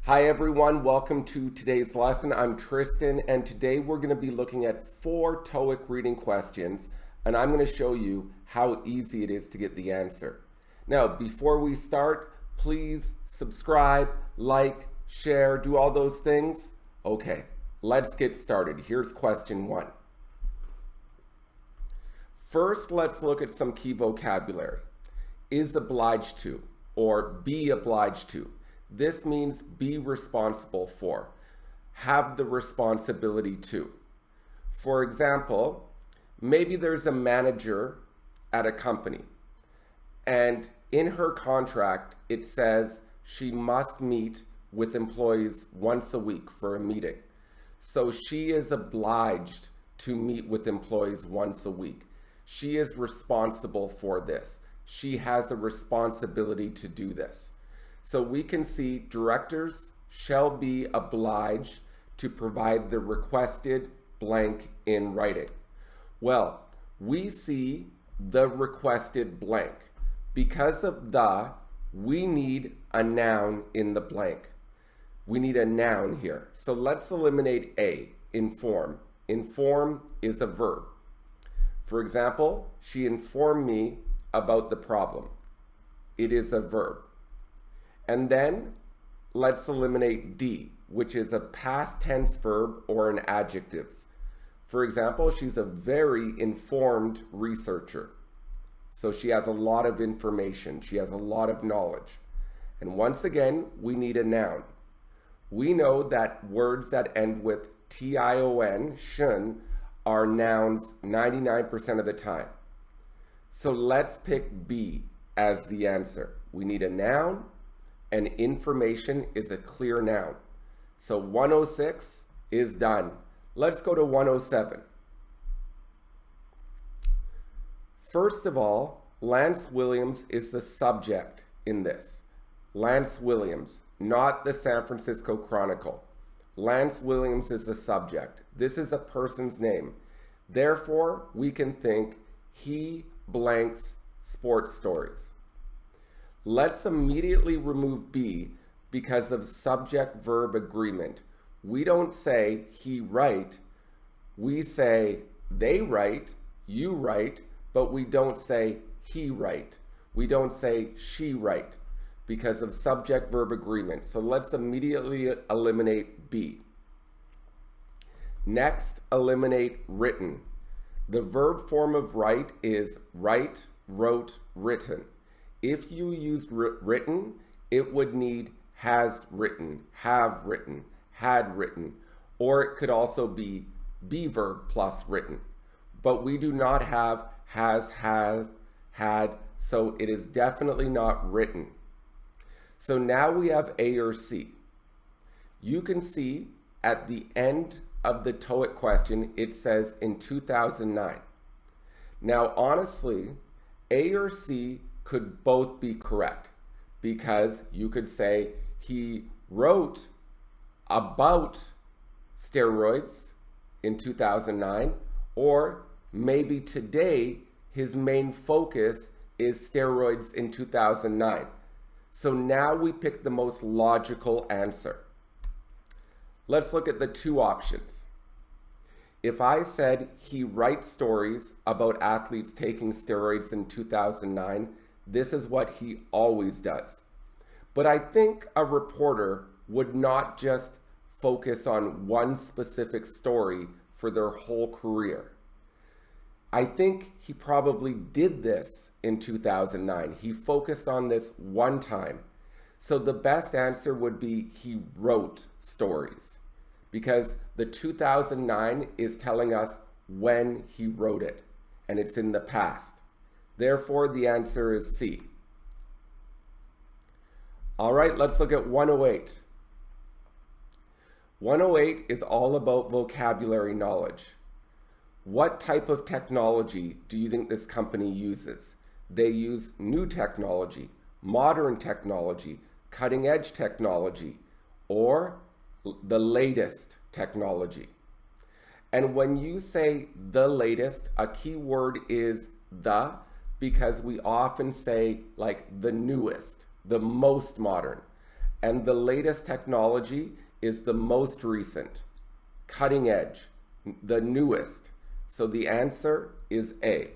Hi everyone, welcome to today's lesson. I'm Tristan and today we're going to be looking at 4 Toeic reading questions and I'm going to show you how easy it is to get the answer. Now, before we start, please subscribe, like, share, do all those things. Okay, let's get started. Here's question 1. First, let's look at some key vocabulary. Is obliged to or be obliged to. This means be responsible for, have the responsibility to. For example, maybe there's a manager at a company and in her contract it says she must meet with employees once a week for a meeting. So she is obliged to meet with employees once a week. She is responsible for this. She has a responsibility to do this. So we can see directors shall be obliged to provide the requested blank in writing. Well, we see the requested blank. Because of the, we need a noun in the blank. We need a noun here. So let's eliminate a, inform. Inform is a verb. For example, she informed me about the problem. It is a verb. And then let's eliminate D, which is a past tense verb or an adjective. For example, she's a very informed researcher. So she has a lot of information. She has a lot of knowledge. And once again, we need a noun. We know that words that end with tion, shun, are nouns 99% of the time. So let's pick B as the answer. We need a noun, and information is a clear noun. So 106 is done. Let's go to 107. First of all, Lance Williams is the subject in this. Lance Williams, not the San Francisco Chronicle. Lance Williams is the subject. This is a person's name. Therefore, we can think he blanks sports stories. Let's immediately remove B because of subject-verb agreement. We don't say he write, we say they write, you write, but we don't say he write. We don't say she write because of subject-verb agreement. So let's immediately eliminate B. Next, eliminate written. The verb form of write is write, wrote, written. If you used written, it would need has written, have written, had written, or it could also be verb plus written. But we do not have has, have, had, so it is definitely not written. So now we have A or C. You can see at the end of the Toeic question, it says in 2009. Now, honestly, A or C could both be correct because you could say he wrote about steroids in 2009, or maybe today his main focus is steroids in 2009. So now we pick the most logical answer. Let's look at the two options. If I said he writes stories about athletes taking steroids in 2009, this is what he always does. But I think a reporter would not just focus on one specific story for their whole career. I think he probably did this in 2009. He focused on this one time. So the best answer would be he wrote stories because the 2009 is telling us when he wrote it and it's in the past. Therefore, the answer is C. All right, let's look at 108. 108 is all about vocabulary knowledge. What type of technology do you think this company uses? They use new technology, modern technology, cutting-edge technology, or the latest technology. And when you say the latest, a key word is the, because we often say like the newest, the most modern. And the latest technology is the most recent, cutting edge, the newest. So the answer is A.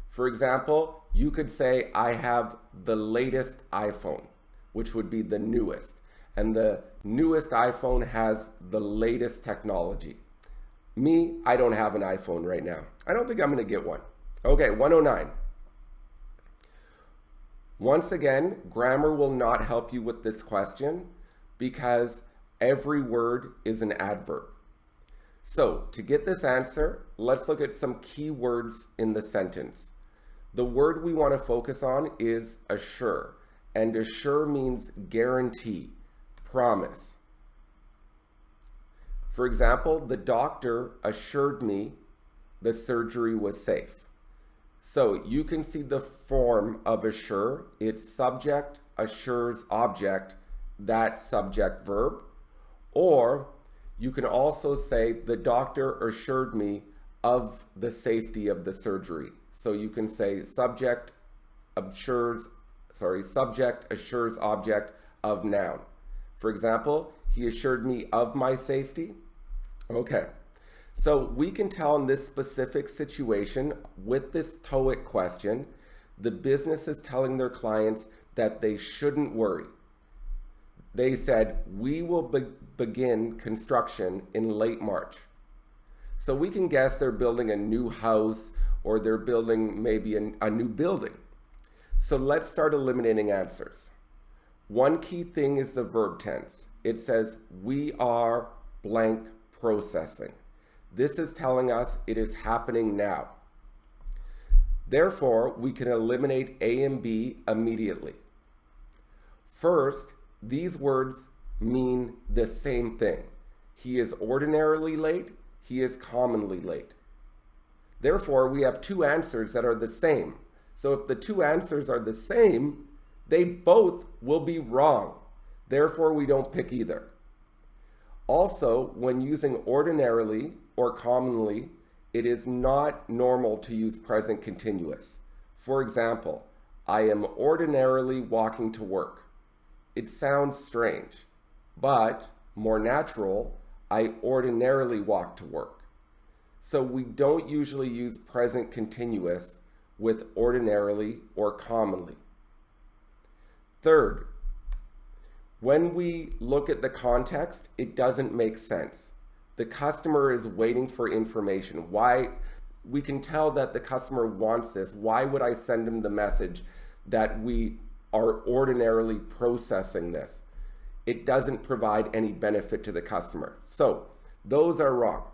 For example, you could say, I have the latest iPhone, which would be the newest. And the newest iPhone has the latest technology. Me, I don't have an iPhone right now. I don't think I'm going to get one. Okay, 109. Once again, grammar will not help you with this question because every word is an adverb. So to get this answer, let's look at some key words in the sentence. The word we want to focus on is assure, and assure means guarantee, promise. For example, the doctor assured me the surgery was safe. So you can see the form of assure. It's subject, assures, object, that subject verb. Or you can also say the doctor assured me of the safety of the surgery. So you can say subject assures object of noun. For example, he assured me of my safety. Okay. So we can tell in this specific situation with this Toeic question, the business is telling their clients that they shouldn't worry. They said, we will begin construction in late March. So we can guess they're building a new house or they're building maybe a new building. So let's start eliminating answers. One key thing is the verb tense. It says, we are blank processing. This is telling us it is happening now. Therefore, we can eliminate A and B immediately. First, these words mean the same thing. He is ordinarily late, he is commonly late. Therefore, we have two answers that are the same. So if the two answers are the same, they both will be wrong. Therefore, we don't pick either. Also, when using ordinarily or commonly, it is not normal to use present continuous. For example, I am ordinarily walking to work. It sounds strange, but more natural, I ordinarily walk to work. So we don't usually use present continuous with ordinarily or commonly. Third, when we look at the context, it doesn't make sense. The customer is waiting for information. Why? We can tell that the customer wants this. Why would I send him the message that we are ordinarily processing this? It doesn't provide any benefit to the customer. So those are wrong.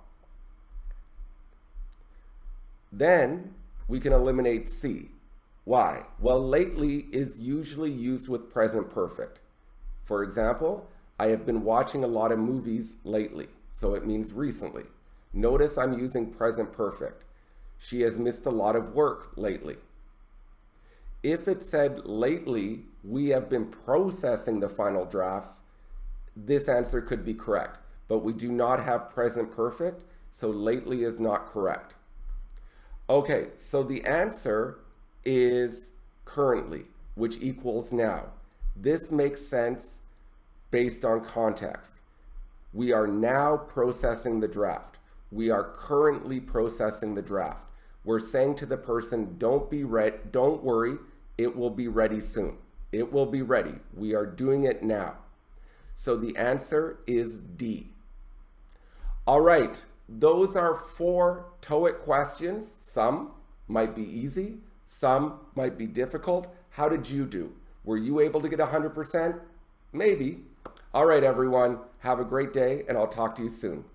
Then we can eliminate C. Why? Well, lately is usually used with present perfect. For example, I have been watching a lot of movies lately, so it means recently. Notice I'm using present perfect. She has missed a lot of work lately. If it said lately, we have been processing the final drafts, this answer could be correct, but we do not have present perfect, so lately is not correct. Okay, so the answer is currently, which equals now. This makes sense based on context. We are now processing the draft. We are currently processing the draft. We're saying to the person, don't worry, it will be ready soon. It will be ready. We are doing it now. So the answer is D. All right, those are 4 Toeic questions. Some might be easy, some might be difficult. How did you do? Were you able to get 100%? Maybe. All right, everyone, have a great day, and I'll talk to you soon.